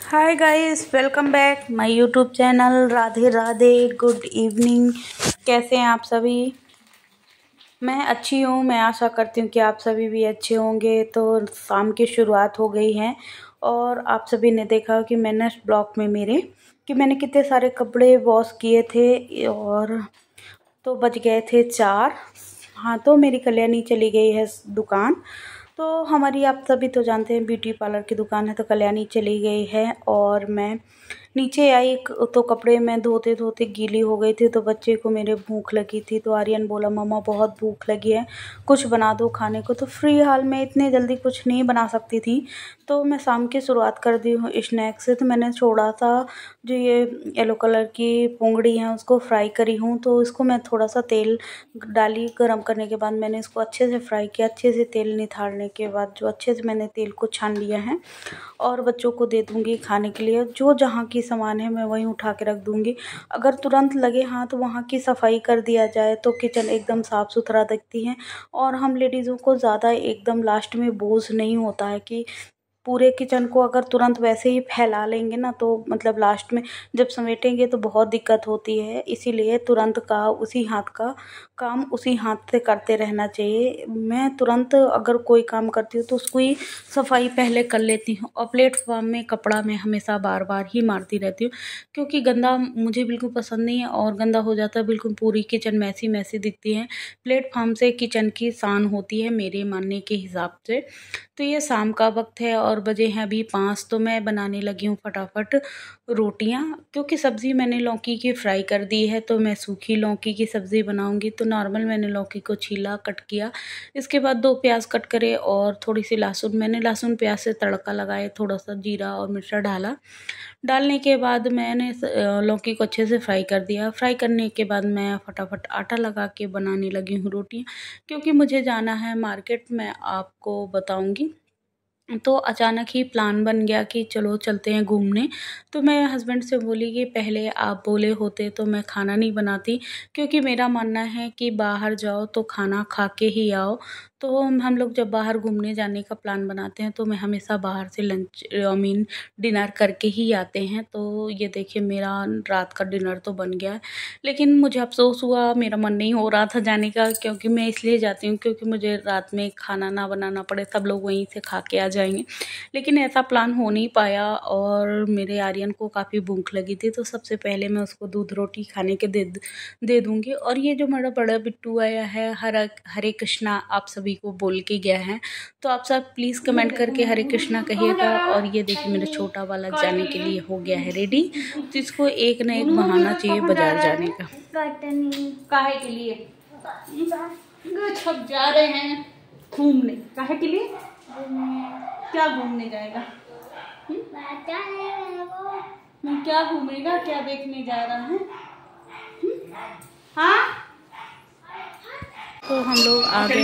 Hi guys, welcome back my YouTube channel. Radhe Radhe, good evening. कैसे हैं आप सभी? मैं अच्छी हूँ। मैं आशा करती हूँ कि आप सभी भी अच्छे होंगे। तो शाम की शुरुआत हो गई है और आप सभी ने देखा कि मैंने ब्लॉग में मैंने कितने सारे कपड़े वॉश किए थे और तो बज गए थे 4। हाँ, तो मेरी कल्याणी चली गई है दुकान। तो हमारी आप सभी तो जानते हैं ब्यूटी पार्लर की दुकान है, तो कल्याणी चली गई है और मैं नीचे आई। तो कपड़े मैं धोते धोते गीली हो गई थी, तो बच्चे को मेरे भूख लगी थी। तो आर्यन बोला मम्मा बहुत भूख लगी है, कुछ बना दो खाने को। तो फ्री हाल में इतने जल्दी कुछ नहीं बना सकती थी, तो मैं शाम की शुरुआत कर दी हूँ स्नैक से। तो मैंने थोड़ा सा जो ये येलो कलर की पोंगड़ी है उसको फ्राई करी हूँ। तो इसको मैं थोड़ा सा तेल डाली, गरम करने के बाद मैंने इसको अच्छे से फ्राई किया। अच्छे से तेल निथारने के बाद जो अच्छे से मैंने तेल को छान लिया है और बच्चों को दे दूँगी खाने के लिए। जो जहाँ की सामान है मैं वहीं उठा के रख दूँगी। अगर तुरंत लगे हाथ तो वहाँ की सफाई कर दिया जाए तो किचन एकदम साफ़ सुथरा दिखती है और हम लेडीज़ों को ज़्यादा एकदम लास्ट में बोझ नहीं होता है कि पूरे किचन को अगर तुरंत वैसे ही फैला लेंगे ना, तो मतलब लास्ट में जब समेटेंगे तो बहुत दिक्कत होती है। इसीलिए तुरंत का उसी हाथ का काम उसी हाथ से करते रहना चाहिए। मैं तुरंत अगर कोई काम करती हूँ तो उसको ही सफाई पहले कर लेती हूँ और प्लेटफॉर्म में कपड़ा मैं हमेशा बार बार ही मारती रहती हूँ, क्योंकि गंदा मुझे बिल्कुल पसंद नहीं है और गंदा हो जाता है, बिल्कुल पूरी किचन मैसी मैसी दिखती है। प्लेटफॉर्म से किचन की शान होती है मेरे मानने के हिसाब से। तो ये शाम का वक्त है और बजे हैं अभी 5। तो मैं बनाने लगी हूँ फटाफट रोटियाँ, क्योंकि सब्ज़ी मैंने लौकी की फ्राई कर दी है। तो मैं सूखी लौकी की सब्ज़ी बनाऊंगी। तो नॉर्मल मैंने लौकी को छीला, कट किया। इसके बाद 2 प्याज कट करे और थोड़ी सी लहसुन, मैंने लहसुन प्याज से तड़का लगाया, थोड़ा सा जीरा और मिर्चा डाला। डालने के बाद मैंने लौकी को अच्छे से फ्राई कर दिया। फ्राई करने के बाद मैं फटाफट आटा लगा के बनाने लगी हूँ रोटियाँ, क्योंकि मुझे जाना है मार्केट। मैं आपको बताऊँगी। तो अचानक ही प्लान बन गया कि चलो चलते हैं घूमने। तो मैं हस्बैंड से बोली कि पहले आप बोले होते तो मैं खाना नहीं बनाती, क्योंकि मेरा मानना है कि बाहर जाओ तो खाना खा के ही आओ। तो हम लोग जब बाहर घूमने जाने का प्लान बनाते हैं तो मैं हमेशा बाहर से लंच डिनर करके ही आते हैं। तो ये देखिए मेरा रात का डिनर तो बन गया है, लेकिन मुझे अफसोस हुआ, मेरा मन नहीं हो रहा था जाने का। क्योंकि मैं इसलिए जाती हूँ क्योंकि मुझे रात में खाना ना बनाना पड़े, सब लोग वहीं से खा के आ जाएंगे। लेकिन ऐसा प्लान हो नहीं पाया और मेरे आर्यन को काफ़ी भूख लगी थी। तो सबसे पहले मैं उसको दूध रोटी खाने के दे दूँगी। और ये जो मेरा बड़ा बिट्टू आया है हरे कृष्णा आप सभी को बोल के गया है, तो आप सब प्लीज़ कमेंट करके हरे कृष्णा कहिएगा। और ये देखिए मेरा छोटा वाला जाने के लिए हो गया है रेडी। तो इसको एक ना एक बहाना चाहिए बाजार जाने का। काहे के लिए सब जा रहे हैं घूमने? काहे के लिए? क्या घूमने जाएगा? क्या घूमेगा? क्या देखने जा रहा है? हाँ, तो हम लोग आ गए थे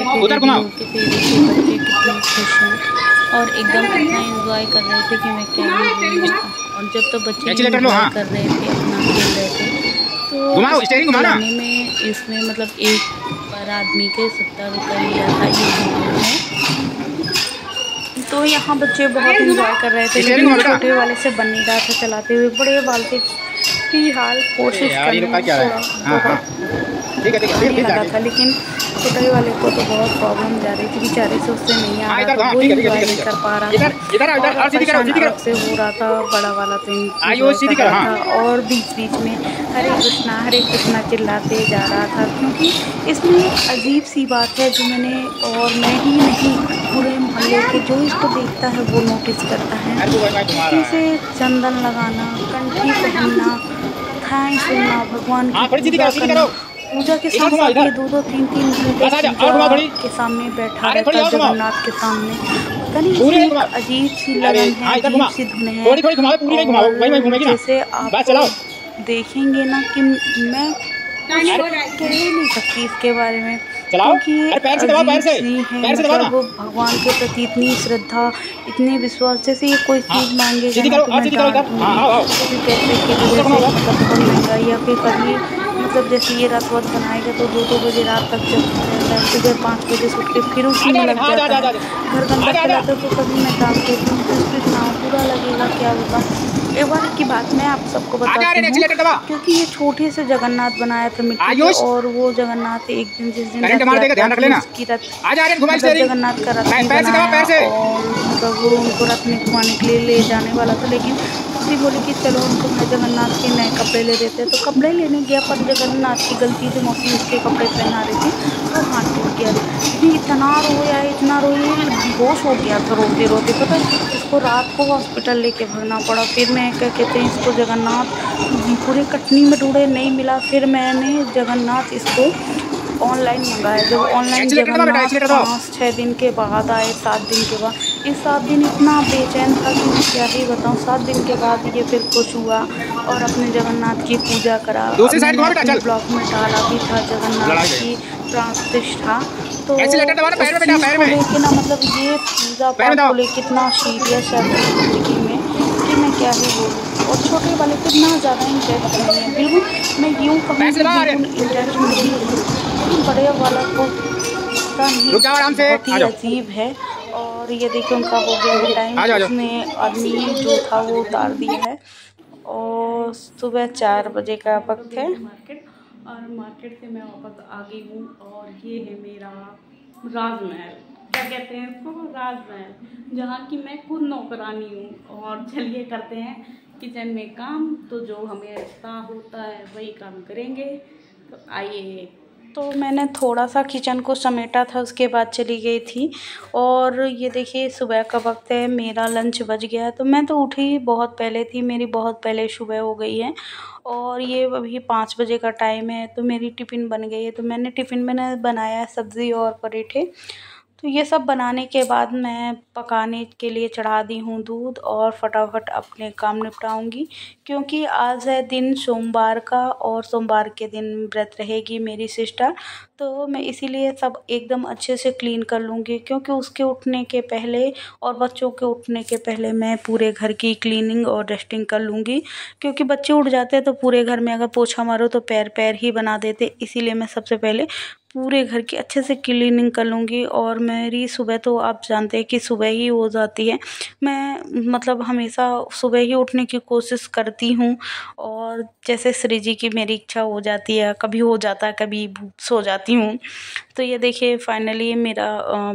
बच्चे कितने खुश हैं और एकदम इतना एंजॉय कर रहे थे कि मैं क्या ही बोलूं। और जब तो बच्चे एंजॉय कर रहे थे, अपना खेल रहे थे, तो खाने में इसमें मतलब एक पर आदमी के 70 रुपये लिया था ये। तो यहाँ बच्चे बहुत एंजॉय कर रहे थे, लेकिन छोटे वाले से बन नहीं रहा था चलाते हुए। बड़े वाले की हाल कोशिश करने में लगा था, लेकिन छोटे वाले को तो बहुत प्रॉब्लम जा रही थी बेचारे से, उससे नहीं आ रहा था, वो एंजॉय नहीं कर पा रहा था और परेशान से हो रहा था। बड़ा वाला तो एंजॉय कर रहा था और बीच बीच में हरे कृष्णा चिल्लाते जा रहा था। क्योंकि इसमें अजीब सी बात है जो मैंने और मैं ही नहीं, पूरे मोहल्ले के जो इसको देखता है वो नोटिस करता है। इसे चंदन लगाना, कंठी पहनना, कथाएँ सुनना, भगवान की पूजा करना, पूजा के साथ साथ ये 2-2, 3-3 घंटे के सामने बैठा रहता है, जगन्नाथ के सामने। पता नहीं एक अजीब सी लगन है, अजीब सी धुन है। जैसे आप देखेंगे ना कि मैं कह ही नहीं सकती इसके बारे में, क्योंकि मतलब वो भगवान के प्रति इतनी श्रद्धा, इतने विश्वास। जैसे ये कोई चीज़ मांगेगा तो मैं डांट दूँगी, पैसे की वजह से मतलब बहुत महंगा, या फिर कभी मतलब जैसे ये रत वत बनाएगा तो 2-2 बजे रात तक चलता रहता है। सुबह 5 बजे से उठ के फिर उसी में लग जाता है। घर गंदा फैलाता है तो कभी मैं काम करती हूँ तो इसको इतना बुरा लगेगा क्या बताऊँ। एक बार की बात मैं आप सबको बताती हूँ, क्योंकि ये छोटे से जगन्नाथ बनाया था मिट्टी के, और वो जगन्नाथ एक दिन जिस दिन उसकी रथ मतलब जगन्नाथ का रथ भी बनाया और मतलब वो उनको रथ में घुमाने के लिए ले जाने वाला था, लेकिन उसी बोली कि चलो उनको मैं जगन्नाथ के नए कपड़े ले देते हैं। तो कपड़े लेने गया पर जगन्नाथ की गलती से मौसी उसके कपड़े पहना रही थी तो हाथ टूट गया। इतना रोया इतना रोया, बेहोश हो गया था रोते रोते। पता है इसको रात को हॉस्पिटल लेके भागना पड़ा। फिर मैं क्या कहते हैं इसको जगन्नाथ पूरे कटनी में ढूंढे नहीं मिला। फिर मैंने जगन्नाथ इसको ऑनलाइन मंगाया। जब ऑनलाइन जगन्नाथ 5-6 दिन के बाद आए, 7 दिन के बाद, इस 7 दिन इतना बेचैन था कि मैं क्या ही बताऊँ। 7 दिन के बाद ये फिर खुश हुआ और अपने जगन्नाथ की पूजा करा। मैंने ब्लॉग में डाला भी था जगन्नाथ की प्राण प्रतिष्ठा। तो उस चीज़ को लेके ना मतलब ये पूजा पाठ को लेके इतना सीरियस है ज़िंदगी में कि मैं क्या ही बोलूँ। और छोटे वाले को इतना ज़्यादा इंटरेस्ट नहीं है, बिल्कुल मैं यूँ कहूँ कि बिल्कुल इंटरेस्ट नहीं है, लेकिन बड़े वाला को पता नहीं बहुत ही अजीब है। और ये देखिए उनका हो गया है टाइम, उसने आदमी जो था वो उतार दिया है। और सुबह 4 बजे का वक्त है और मार्केट से मैं वापस आ गई हूँ। और ये है मेरा राजमहल, क्या कहते हैं इसको, राजमहल, जहाँ की मैं खुद नौकरानी हूँ। और चलिए करते हैं किचन में काम, तो जो हमें आता होता है वही काम करेंगे। तो आइए। तो मैंने थोड़ा सा किचन को समेटा था, उसके बाद चली गई थी। और ये देखिए सुबह का वक्त है, मेरा लंच बज गया है। तो मैं तो उठी बहुत पहले थी, मेरी बहुत पहले सुबह हो गई है। और ये अभी 5 बजे का टाइम है तो मेरी टिफ़िन बन गई है। तो मैंने टिफ़िन में बनाया सब्ज़ी और पराठे। तो ये सब बनाने के बाद मैं पकाने के लिए चढ़ा दी हूँ दूध और फटाफट अपने काम निपटाऊंगी, क्योंकि आज है दिन सोमवार का और सोमवार के दिन व्रत रहेगी मेरी सिस्टर। तो मैं इसीलिए सब एकदम अच्छे से क्लीन कर लूँगी, क्योंकि उसके उठने के पहले और बच्चों के उठने के पहले मैं पूरे घर की क्लीनिंग और डस्टिंग कर लूँगी। क्योंकि बच्चे उठ जाते हैं तो पूरे घर में अगर पोछा मारो तो पैर पैर ही बना देते, इसीलिए मैं सबसे पहले पूरे घर की अच्छे से क्लीनिंग कर लूँगी। और मेरी सुबह तो आप जानते हैं कि सुबह ही हो जाती है। मैं मतलब हमेशा सुबह ही उठने की कोशिश करती हूँ। और जैसे श्री जी की मेरी इच्छा हो जाती है, कभी हो जाता है कभी सो जाती हूँ। तो ये देखिए फाइनली मेरा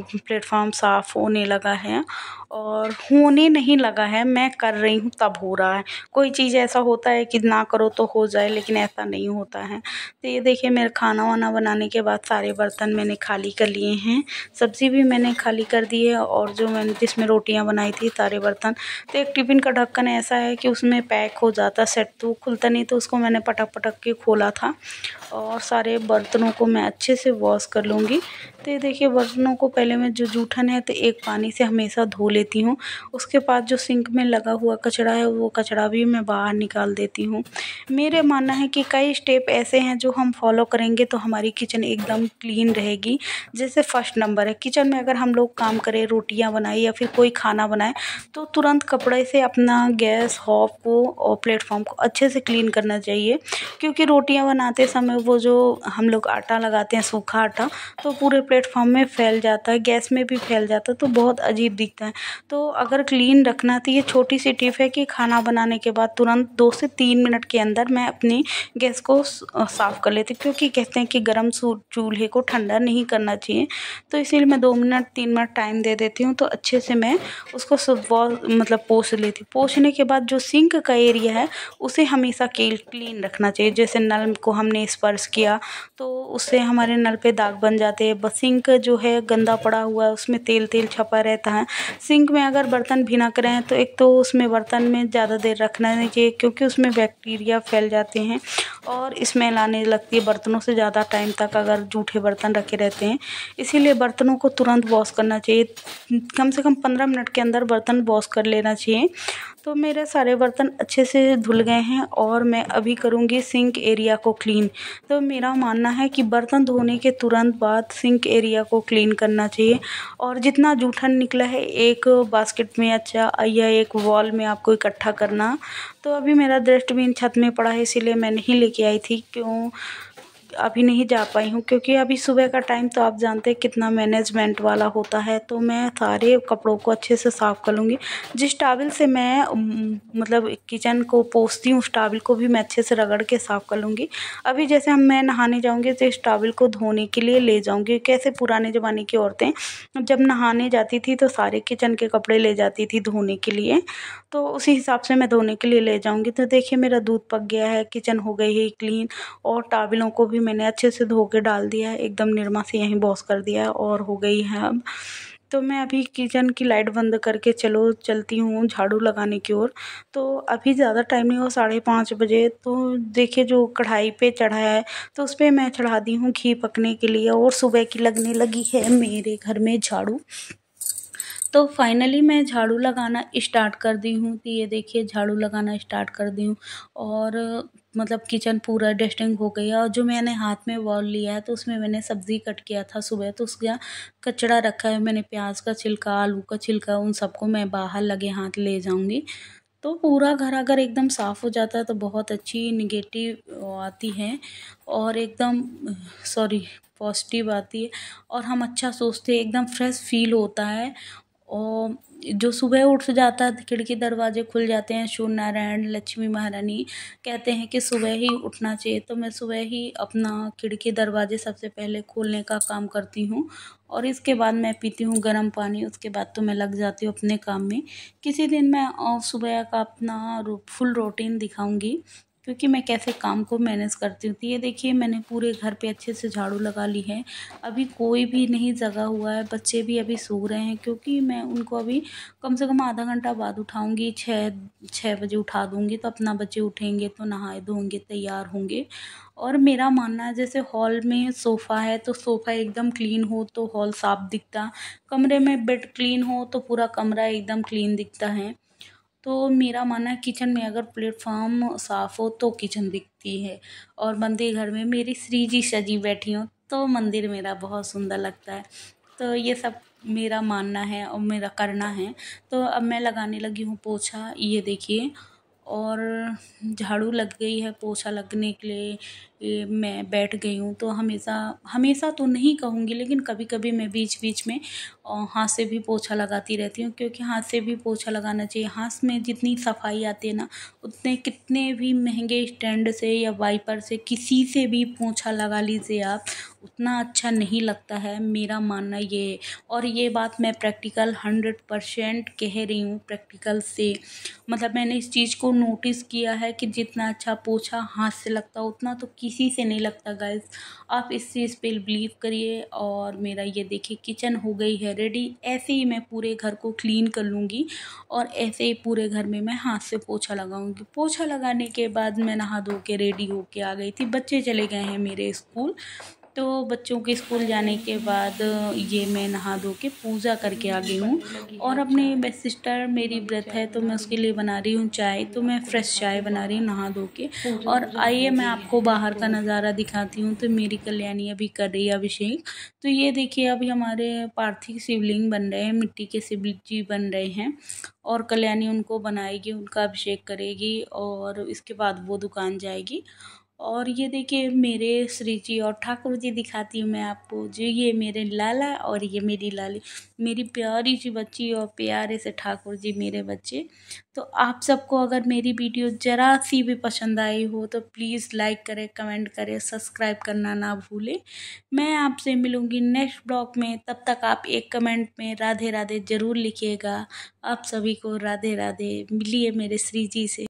प्लेटफॉर्म साफ़ होने लगा है, और होने नहीं लगा है, मैं कर रही हूँ तब हो रहा है। कोई चीज़ ऐसा होता है कि ना करो तो हो जाए, लेकिन ऐसा नहीं होता है। तो ये देखिए मेरा खाना वाना बनाने के बाद सारे बर्तन मैंने खाली कर लिए हैं, सब्ज़ी भी मैंने खाली कर दी है, और जो मैंने जिसमें रोटियां बनाई थी सारे बर्तन। तो एक टिफ़िन का ढक्कन ऐसा है कि उसमें पैक हो जाता सेट, तो खुलता नहीं, तो उसको मैंने पटक पटक के खोला था। और सारे बर्तनों को मैं अच्छे से वॉश कर लूँगी। तो ये देखिए बर्तनों को पहले मैं जो जूठन है तो एक पानी से हमेशा धो लेती हूँ। उसके बाद जो सिंक में लगा हुआ कचरा है वो कचरा भी मैं बाहर निकाल देती हूँ। मेरे मानना है कि कई स्टेप ऐसे हैं जो हम फॉलो करेंगे तो हमारी किचन एकदम क्लीन रहेगी। जैसे फर्स्ट नंबर है, किचन में अगर हम लोग काम करें, रोटियां बनाए या फिर कोई खाना बनाए, तो तुरंत कपड़े से अपना गैस हॉब को और प्लेटफॉर्म को अच्छे से क्लीन करना चाहिए। क्योंकि रोटियां बनाते समय वो जो हम लोग आटा लगाते हैं, सूखा आटा, तो पूरे प्लेटफॉर्म में फैल जाता है, गैस में भी फैल जाता है, तो बहुत अजीब दिखता है। तो अगर क्लीन रखना, तो ये छोटी सी टिप है कि खाना बनाने के बाद तुरंत 2 से 3 मिनट के अंदर मैं अपनी गैस को साफ़ कर लेती हूँ। क्योंकि कहते हैं कि गर्म चूल्हे को ठंडा नहीं करना चाहिए, तो इसीलिए मैं 2 मिनट 3 मिनट टाइम दे देती हूँ। तो अच्छे से मैं उसको मतलब पोंछ लेती हूँ। पोंछने के बाद जो सिंक का एरिया है उसे हमेशा क्लीन रखना चाहिए। जैसे नल को हमने स्पर्श किया तो उससे हमारे नल पे दाग बन जाते हैं। बस सिंक जो है गंदा पड़ा हुआ है, उसमें तेल तेल छपा रहता है। सिंक में अगर बर्तन भिनक रहे हैं तो एक तो उसमें बर्तन में ज़्यादा देर रखना नहीं चाहिए, क्योंकि उसमें बैक्टीरिया फैल जाते हैं और स्मेल आने लगती है बर्तनों से ज़्यादा टाइम तक अगर जूठे बर्तन रखे रहते हैं। इसीलिए बर्तनों को तुरंत वॉश करना चाहिए, कम से कम 15 मिनट के अंदर बर्तन वॉश कर लेना चाहिए। तो मेरे सारे बर्तन अच्छे से धुल गए हैं और मैं अभी करूँगी सिंक एरिया को क्लीन। तो मेरा मानना है कि बर्तन धोने के तुरंत बाद सिंक एरिया को क्लीन करना चाहिए। और जितना जूठन निकला है एक बास्केट में अच्छा या एक वॉल में आपको इकट्ठा करना। तो अभी मेरा डस्टबिन छत में पड़ा है, इसीलिए मैं नहीं लेके आई थी, क्यों अभी नहीं जा पाई हूँ, क्योंकि अभी सुबह का टाइम तो आप जानते हैं कितना मैनेजमेंट वाला होता है। तो मैं सारे कपड़ों को अच्छे से साफ़ कर लूँगी। जिस टॉवल से मैं मतलब किचन को पोंछती हूँ, उस टॉवल को भी मैं अच्छे से रगड़ के साफ़ कर लूँगी। अभी जैसे मैं नहाने जाऊँगी तो इस टॉवल को धोने के लिए ले जाऊँगी। कैसे पुराने ज़माने की औरतें जब नहाने जाती थी तो सारे किचन के कपड़े ले जाती थी धोने के लिए, तो उसी हिसाब से मैं धोने के लिए ले जाऊँगी। तो देखिए मेरा दूध पक गया है, किचन हो गई है क्लीन, और टॉवलों को भी मैंने अच्छे से धो के डाल दिया है, एकदम निरमा से यहीं वॉश कर दिया है और हो गई है अब। तो मैं अभी किचन की लाइट बंद करके चलती हूँ झाड़ू लगाने की ओर। तो अभी ज़्यादा टाइम नहीं हुआ, 5:30 बजे। तो देखिए जो कढ़ाई पे चढ़ा है तो उस पर मैं चढ़ा दी हूँ घी पकने के लिए, और सुबह की लगने लगी है मेरे घर में झाड़ू। तो फाइनली मैं झाड़ू लगाना स्टार्ट कर दी हूँ। तो ये देखिए झाड़ू लगाना स्टार्ट कर दी हूँ, और मतलब किचन पूरा डस्टिंग हो गई है। और जो मैंने हाथ में बाउल लिया है तो उसमें मैंने सब्ज़ी कट किया था सुबह, तो उसका कचड़ा रखा है मैंने, प्याज का छिलका, आलू का छिलका, उन सबको मैं बाहर लगे हाथ ले जाऊँगी। तो पूरा घर अगर एकदम साफ़ हो जाता है तो बहुत अच्छी निगेटिव आती है, और एकदम पॉजिटिव आती है, और हम अच्छा सोचते हैं, एकदम फ्रेश फील होता है। और जो सुबह उठ जाता है खिड़की दरवाजे खुल जाते हैं, सूर्य नारायण लक्ष्मी महारानी कहते हैं कि सुबह ही उठना चाहिए। तो मैं सुबह ही अपना खिड़की दरवाजे सबसे पहले खोलने का काम करती हूँ, और इसके बाद मैं पीती हूँ गर्म पानी। उसके बाद तो मैं लग जाती हूँ अपने काम में। किसी दिन मैं सुबह का अपना फुल रूटीन दिखाऊंगी, क्योंकि मैं कैसे काम को मैनेज करती हूँ। तो ये देखिए मैंने पूरे घर पे अच्छे से झाड़ू लगा ली है। अभी कोई भी नहीं जगा हुआ है, बच्चे भी अभी सो रहे हैं, क्योंकि मैं उनको अभी कम से कम आधा घंटा बाद उठाऊंगी। 6 बजे उठा दूंगी, तो अपना बच्चे उठेंगे तो नहाए धोएंगे, तैयार होंगे। और मेरा मानना है जैसे हॉल में सोफ़ा है तो सोफ़ा एकदम क्लीन हो तो हॉल साफ दिखता, कमरे में बेड क्लीन हो तो पूरा कमरा एकदम क्लीन दिखता है। तो मेरा मानना है किचन में अगर प्लेटफॉर्म साफ़ हो तो किचन दिखती है। और मंदिर घर में मेरी श्री जी सजी बैठी हो तो मंदिर मेरा बहुत सुंदर लगता है। तो ये सब मेरा मानना है और मेरा करना है। तो अब मैं लगाने लगी हूँ पोछा, ये देखिए, और झाड़ू लग गई है, पोछा लगने के लिए ये मैं बैठ गई हूँ। तो हमेशा हमेशा तो नहीं कहूँगी, लेकिन कभी कभी मैं बीच बीच में हाथ से भी पोछा लगाती रहती हूँ, क्योंकि हाथ से भी पोछा लगाना चाहिए। हाथ में जितनी सफाई आती है ना, उतने कितने भी महंगे स्टैंड से या वाइपर से किसी से भी पोछा लगा लीजिए आप, उतना अच्छा नहीं लगता है, मेरा मानना ये है। और ये बात मैं प्रैक्टिकल 100% कह रही हूँ, प्रैक्टिकल से। मतलब मैंने इस चीज़ को नोटिस किया है कि जितना अच्छा पोछा हाथ से लगता उतना तो किसी से नहीं लगता गाइस। आप इस चीज़ पे बिलीव करिए। और मेरा ये देखिए किचन हो गई है रेडी। ऐसे ही मैं पूरे घर को क्लीन कर लूँगी, और ऐसे ही पूरे घर में मैं हाथ से पोछा लगाऊंगी। पोछा लगाने के बाद मैं नहा धो के रेडी होके आ गई थी। बच्चे चले गए हैं मेरे स्कूल, तो बच्चों के स्कूल जाने के बाद ये मैं नहा धो के पूजा करके आ गई हूँ। और अपने बेस्ट सिस्टर मेरी व्रत है तो मैं उसके लिए बना रही हूँ चाय। तो मैं फ्रेश चाय बना रही हूँ नहा धो के। और आइए मैं आपको बाहर का नज़ारा दिखाती हूँ। तो मेरी कल्याणी अभी कर रही है अभिषेक। तो ये देखिए अभी हमारे पार्थिव शिवलिंग बन रहे हैं, मिट्टी के शिव जी बन रहे हैं, और कल्याणी उनको बनाएगी, उनका अभिषेक करेगी, और इसके बाद वो दुकान जाएगी। और ये देखिए मेरे श्री जी और ठाकुर जी दिखाती हूँ मैं आपको, जो ये मेरे लाला और ये मेरी लाली, मेरी प्यारी सी बच्ची और प्यारे से ठाकुर जी मेरे बच्चे। तो आप सबको अगर मेरी वीडियो ज़रा सी भी पसंद आई हो तो प्लीज़ लाइक करें, कमेंट करें, सब्सक्राइब करना ना भूलें। मैं आपसे मिलूँगी नेक्स्ट ब्लॉग में, तब तक आप एक कमेंट में राधे राधे ज़रूर लिखिएगा। आप सभी को राधे राधे। मिलिए मेरे श्री जी से।